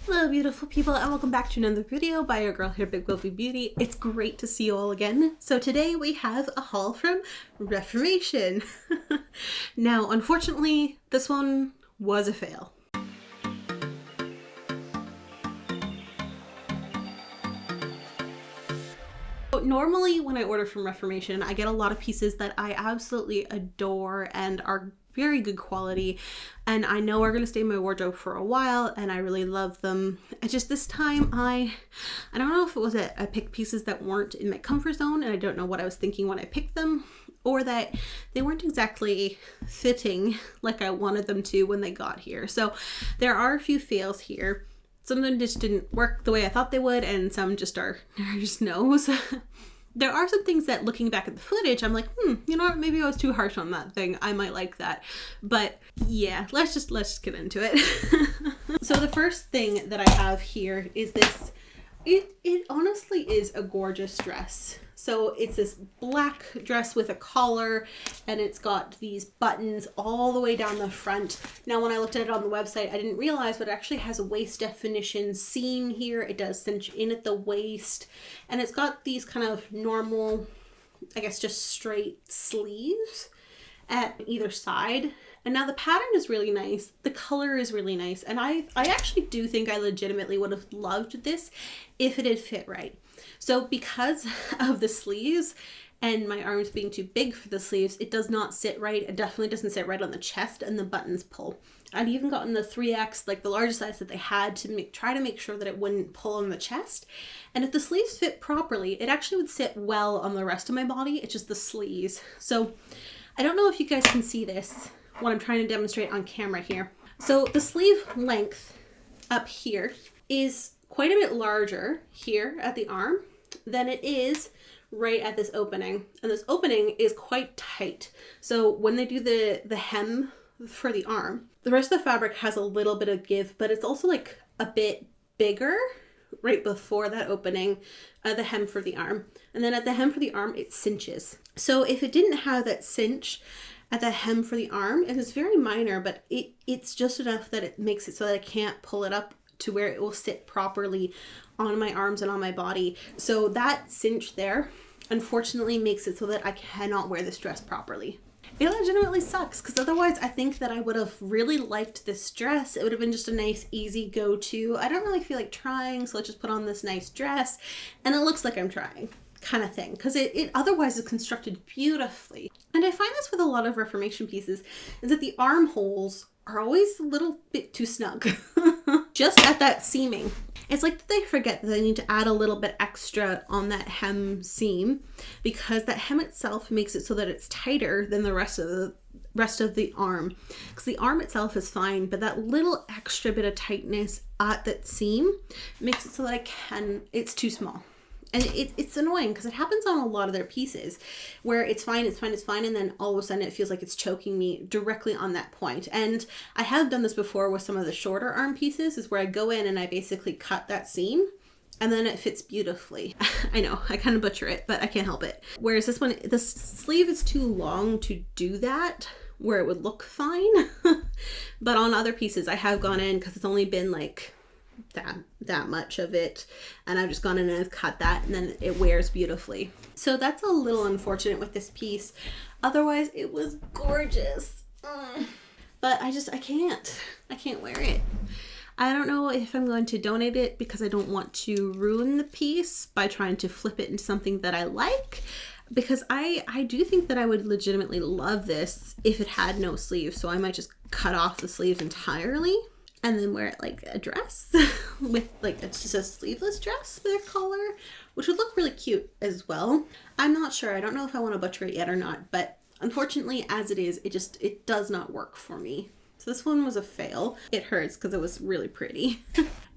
Hello beautiful people and welcome back to another video by your girl here, Big Wilby Beauty. It's great to see you all again. So today we have a haul from Reformation. Now unfortunately this one was a fail. Normally when I order from Reformation I get a lot of pieces that I absolutely adore and are very good quality and I know are going to stay in my wardrobe for a while and I really love them. And just this time I don't know if it was I picked pieces that weren't in my comfort zone and I don't know what I was thinking when I picked them, or that they weren't exactly fitting like I wanted them to when they got here. So there are a few fails here. Some of them just didn't work the way I thought they would, and some just are just no's. There are some things that, looking back at the footage, I'm like, you know what, maybe I was too harsh on that thing. I might like that. But yeah, let's just get into it. So the first thing that I have here is this. It honestly is a gorgeous dress. So it's this black dress with a collar and it's got these buttons all the way down the front. Now when I looked at it on the website, I didn't realize, but it actually has a waist definition seam here. It does cinch in at the waist and it's got these kind of normal, I guess just straight sleeves at either side. And now the pattern is really nice. The color is really nice. And I actually do think I legitimately would have loved this if it had fit right. So because of the sleeves and my arms being too big for the sleeves, it does not sit right. It definitely doesn't sit right on the chest and the buttons pull. I'd even gotten the 3X, like the largest size that they had, to try to make sure that it wouldn't pull on the chest. And if the sleeves fit properly, it actually would sit well on the rest of my body. It's just the sleeves. So I don't know if you guys can see this, what I'm trying to demonstrate on camera here. So the sleeve length up here is quite a bit larger here at the arm than it is right at this opening. And this opening is quite tight. So when they do the hem for the arm, the rest of the fabric has a little bit of give, but it's also like a bit bigger right before that opening, the hem for the arm. And then at the hem for the arm, it cinches. So if it didn't have that cinch at the hem for the arm, it is very minor, but it's just enough that it makes it so that I can't pull it up to where it will sit properly on my arms and on my body. So that cinch there, unfortunately, makes it so that I cannot wear this dress properly. It legitimately sucks, because otherwise I think that I would have really liked this dress. It would have been just a nice, easy go-to. I don't really feel like trying, so let's just put on this nice dress, and it looks like I'm trying, kind of thing, because it otherwise is constructed beautifully. And I find this with a lot of Reformation pieces, is that the armholes are always a little bit too snug. Just at that seaming. It's like they forget that they need to add a little bit extra on that hem seam, because that hem itself makes it so that it's tighter than the rest of the arm. Because the arm itself is fine, but that little extra bit of tightness at that seam makes it so that it's too small. And it's annoying because it happens on a lot of their pieces where it's fine, and then all of a sudden it feels like it's choking me directly on that point. And I have done this before with some of the shorter arm pieces, is where I go in and I basically cut that seam and then it fits beautifully. I know, I kind of butcher it, but I can't help it. Whereas this one, the sleeve is too long to do that, where it would look fine. But on other pieces I have gone in, because it's only been like that much of it, and I've just gone in and I've cut that, and then it wears beautifully. So that's a little unfortunate with this piece. Otherwise it was gorgeous. But I can't wear it. I don't know if I'm going to donate it, because I don't want to ruin the piece by trying to flip it into something that I like, because I do think that I would legitimately love this if it had no sleeves. So I might just cut off the sleeves entirely and then wear it like a dress with like, it's just a sleeveless dress with a collar, which would look really cute as well. I'm not sure. I don't know if I want to butcher it yet or not, but unfortunately as it is, it does not work for me. So this one was a fail. It hurts because it was really pretty.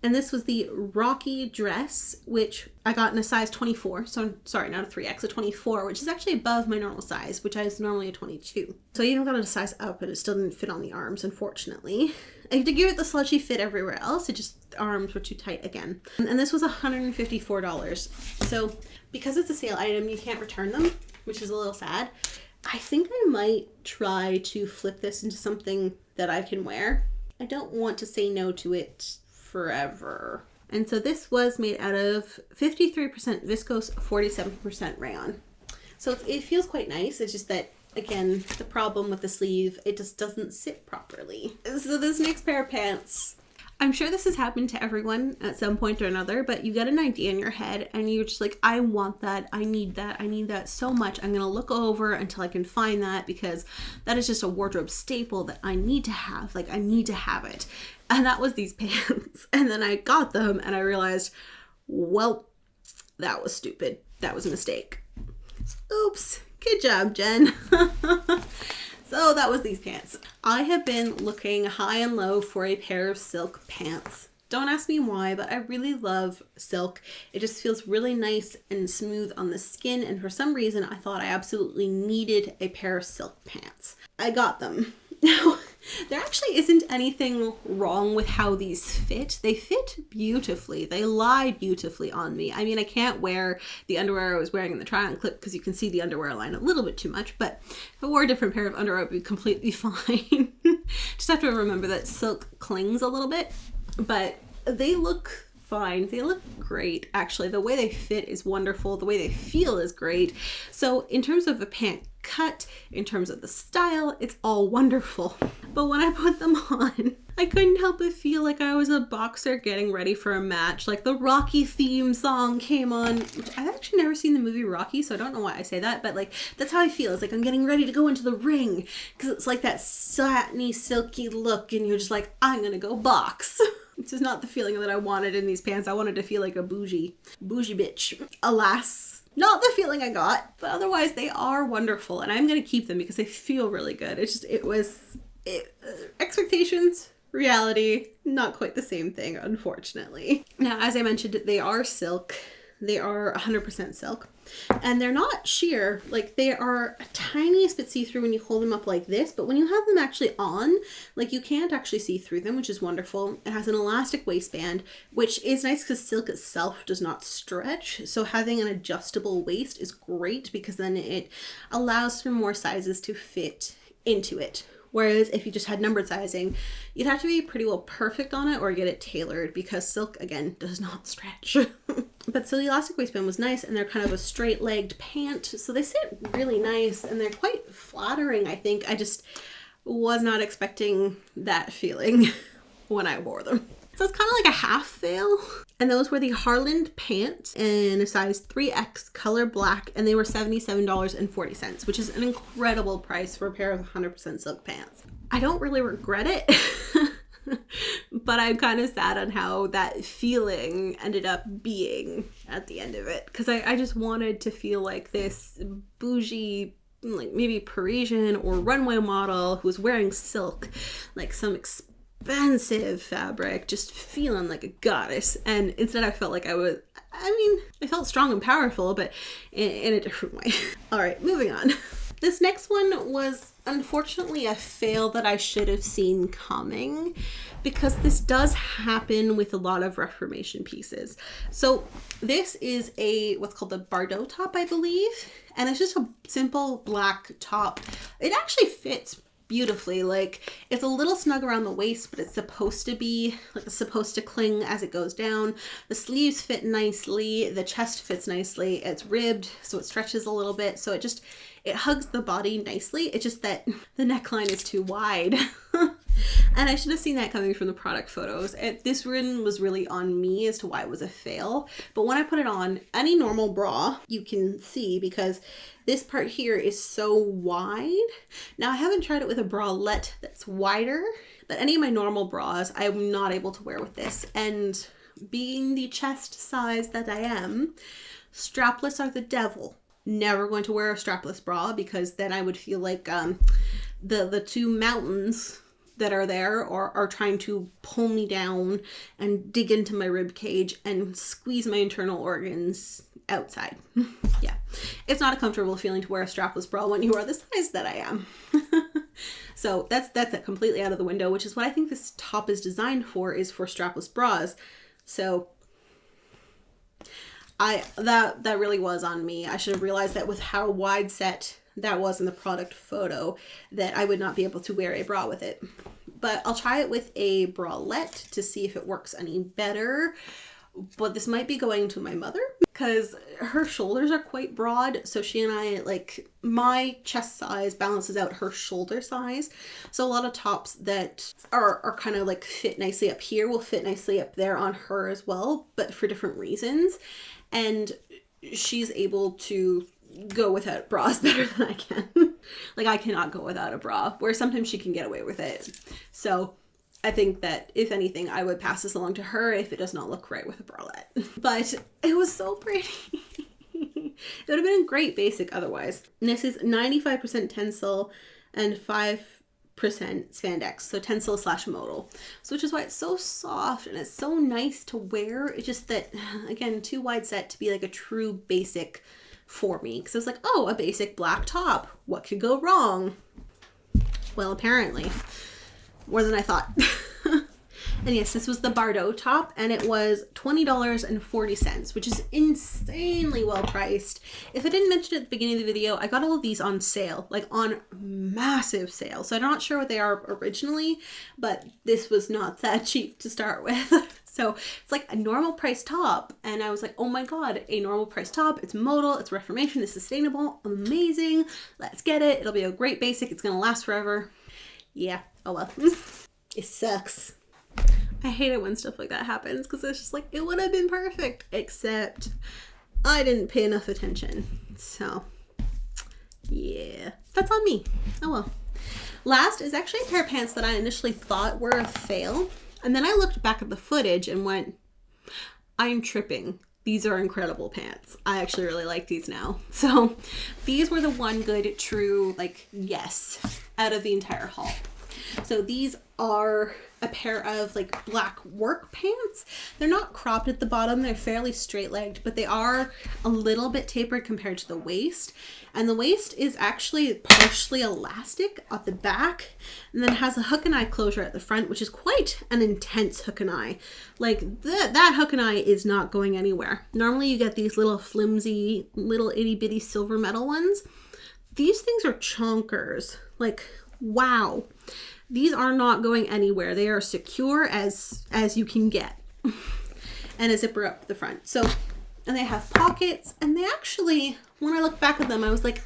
And this was the Rocky dress, which I got in a size 24. So sorry, not a 3X, a 24, which is actually above my normal size, which is normally a 22. So I even got it a size up, but it still didn't fit on the arms, unfortunately. I had to give it the slushy fit everywhere else. The arms were too tight again. And this was $154. So because it's a sale item, you can't return them, which is a little sad. I think I might try to flip this into something that I can wear. I don't want to say no to it forever. And so this was made out of 53% viscose, 47% rayon. So it feels quite nice. It's just that, again, the problem with the sleeve, it just doesn't sit properly. So this next pair of pants, I'm sure this has happened to everyone at some point or another, but you get an idea in your head and you're just like, I want that. I need that so much. I'm going to look over until I can find that, because that is just a wardrobe staple that I need to have. Like, I need to have it. And that was these pants. And then I got them and I realized, well, that was stupid. That was a mistake. Oops. Good job, Jen. So that was these pants. I have been looking high and low for a pair of silk pants. Don't ask me why, but I really love silk. It just feels really nice and smooth on the skin. And for some reason, I thought I absolutely needed a pair of silk pants. I got them. Now, there actually isn't anything wrong with how these fit. They fit beautifully. They lie beautifully on me. I mean, I can't wear the underwear I was wearing in the try-on clip because you can see the underwear line a little bit too much, but if I wore a different pair of underwear, it would be completely fine. Just have to remember that silk clings a little bit, but they look fine. They look great. Actually, the way they fit is wonderful. The way they feel is great. So in terms of the pant cut, in terms of the style, it's all wonderful. But when I put them on, I couldn't help but feel like I was a boxer getting ready for a match. Like the Rocky theme song came on, which I've actually never seen the movie Rocky, so I don't know why I say that, but like that's how I feel. It's like I'm getting ready to go into the ring because it's like that satiny, silky look, and you're just like, I'm gonna go box. This is not the feeling that I wanted in these pants. I wanted to feel like a bougie bitch. Alas, not the feeling I got, but otherwise they are wonderful and I'm going to keep them because they feel really good. It's just, expectations, reality, not quite the same thing, unfortunately. Now, as I mentioned, they are silk. They are 100% silk. And they're not sheer. Like, they are a tiniest bit see-through when you hold them up like this, but when you have them actually on, like, you can't actually see through them, which is wonderful. It has an elastic waistband, which is nice because silk itself does not stretch. So having an adjustable waist is great because then it allows for more sizes to fit into it. Whereas if you just had numbered sizing, you'd have to be pretty well perfect on it or get it tailored because silk, again, does not stretch. But so the elastic waistband was nice and they're kind of a straight-legged pant. So they sit really nice and they're quite flattering, I think. I just was not expecting that feeling when I wore them. So it's kind of like a half fail. And those were the Harland pants in a size 3X color black, and they were $77.40, which is an incredible price for a pair of 100% silk pants. I don't really regret it, but I'm kind of sad on how that feeling ended up being at the end of it, because I just wanted to feel like this bougie, like maybe Parisian or runway model who was wearing silk, like some expensive fabric, just feeling like a goddess. And instead I felt like I felt strong and powerful, but in a different way. All right, moving on. This next one was unfortunately a fail that I should have seen coming, because this does happen with a lot of Reformation pieces. So this is what's called the Bardot top, I believe. And it's just a simple black top. It actually fits beautifully. Like, it's a little snug around the waist, but it's supposed to be like, it's supposed to cling as it goes down. The sleeves fit nicely, the chest fits nicely, it's ribbed so it stretches a little bit, so it hugs the body nicely. It's just that the neckline is too wide. And I should have seen that coming from the product photos. This one was really on me as to why it was a fail. But when I put it on, any normal bra, you can see because this part here is so wide. Now, I haven't tried it with a bralette that's wider, but any of my normal bras, I'm not able to wear with this. And being the chest size that I am, strapless are the devil. Never going to wear a strapless bra because then I would feel like the two mountains that are there are trying to pull me down and dig into my rib cage and squeeze my internal organs outside. Yeah, it's not a comfortable feeling to wear a strapless bra when you are the size that I am. So that's completely out of the window, which is what I think this top is designed for, is for strapless bras. So that really was on me. I should have realized that with how wide set that was in the product photo, that I would not be able to wear a bra with it. but I'll try it with a bralette to see if it works any better. But this might be going to my mother because her shoulders are quite broad. So she and I, like, my chest size balances out her shoulder size. So a lot of tops that are kind of like fit nicely up here will fit nicely up there on her as well, but for different reasons. And she's able to go without bras better than I can. Like, I cannot go without a bra, where sometimes she can get away with it. So I think that if anything, I would pass this along to her if it does not look right with a bralette. But it was so pretty. It would have been a great basic otherwise. And this is 95% tencel and 5% spandex, so tencel / modal. So which is why it's so soft and it's so nice to wear. It's just that, again, too wide set to be like a true basic for me. Because I was like, oh, a basic black top. What could go wrong? Well, apparently. More than I thought. And yes, this was the Bardot top, and it was $20.40, which is insanely well priced. If I didn't mention it at the beginning of the video, I got all of these on sale, like on massive sale. So I'm not sure what they are originally, but this was not that cheap to start with. So it's like a normal price top. And I was like, oh my God, a normal price top. It's modal, it's Reformation, it's sustainable, amazing. Let's get it. It'll be a great basic. It's going to last forever. Yeah. Oh well. It sucks. I hate it when stuff like that happens because it's just like, it would have been perfect, except I didn't pay enough attention. So yeah, that's on me. Oh well. Last is actually a pair of pants that I initially thought were a fail. And then I looked back at the footage and went, I'm tripping. These are incredible pants. I actually really like these now. So these were the one good, true, like, yes, out of the entire haul. So these are a pair of like black work pants. They're not cropped at the bottom. They're fairly straight legged, but they are a little bit tapered compared to the waist. And the waist is actually partially elastic at the back, and then has a hook and eye closure at the front, which is quite an intense hook and eye. Like that hook and eye is not going anywhere. Normally you get these little flimsy, little itty bitty silver metal ones. These things are chonkers. Like, wow. These are not going anywhere. They are secure as you can get. And a zipper up the front. So, and they have pockets, and they actually, when I look back at them, I was like,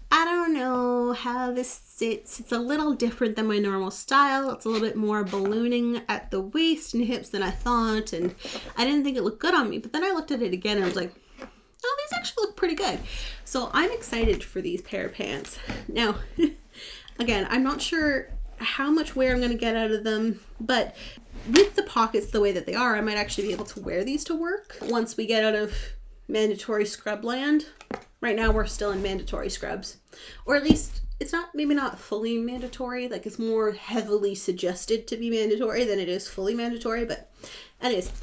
I don't know how this sits. It's a little different than my normal style. It's a little bit more ballooning at the waist and hips than I thought, and I didn't think it looked good on me. But then I looked at it again and I was like, oh, these actually look pretty good. So I'm excited for these pair of pants. Now, again, I'm not sure how much wear I'm going to get out of them, but with the pockets the way that they are, I might actually be able to wear these to work once we get out of mandatory scrub land. Right now we're still in mandatory scrubs, or at least it's not, maybe not fully mandatory, like it's more heavily suggested to be mandatory than it is fully mandatory, but anyways,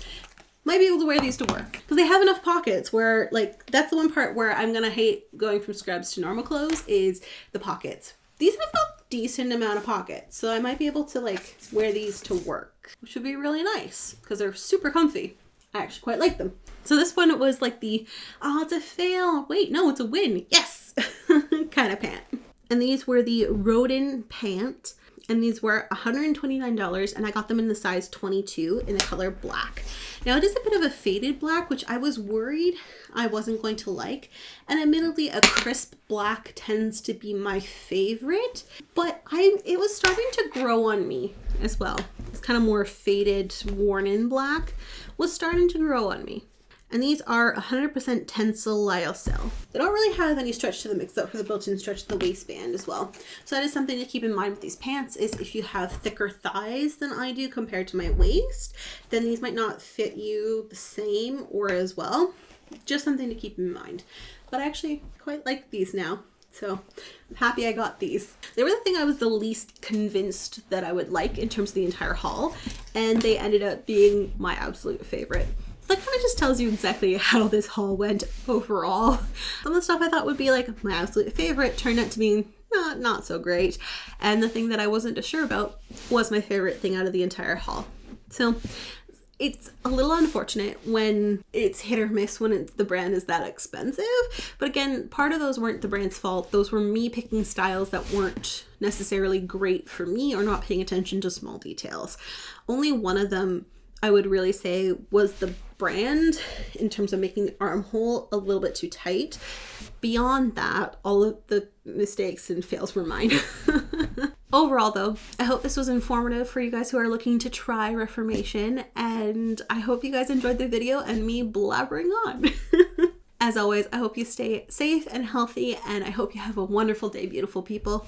might be able to wear these to work because they have enough pockets where, like, that's the one part where I'm going to hate going from scrubs to normal clothes is the pockets. These have a decent amount of pockets, so I might be able to like wear these to work, which would be really nice because they're super comfy. I actually quite like them. So this one, it was like the, oh, it's a fail. Wait, no, it's a win. Yes, kind of pant. And these were the Rodin pant, and these were $129, and I got them in the size 22 in the color black. Now it is a bit of a faded black, which I was worried I wasn't going to like. And admittedly, a crisp black tends to be my favorite, but it was starting to grow on me as well. It's kind of more faded, worn in black was starting to grow on me. And these are 100% Tencel lyocell. They don't really have any stretch to them except for the built-in stretch to the waistband as well. So that is something to keep in mind with these pants, is if you have thicker thighs than I do compared to my waist, then these might not fit you the same or as well. Just something to keep in mind. But I actually quite like these now. So I'm happy I got these. They were the thing I was the least convinced that I would like in terms of the entire haul, and they ended up being my absolute favorite. That kind of just tells you exactly how this haul went overall. Some of the stuff I thought would be like my absolute favorite turned out to be not so great. And the thing that I wasn't sure about was my favorite thing out of the entire haul. So it's a little unfortunate when it's hit or miss when the brand is that expensive. But again, part of those weren't the brand's fault. Those were me picking styles that weren't necessarily great for me or not paying attention to small details. Only one of them I would really say was the brand in terms of making the armhole a little bit too tight. Beyond that, all of the mistakes and fails were mine. Overall though, I hope this was informative for you guys who are looking to try Reformation, and I hope you guys enjoyed the video and me blabbering on. As always, I hope you stay safe and healthy, and I hope you have a wonderful day, beautiful people.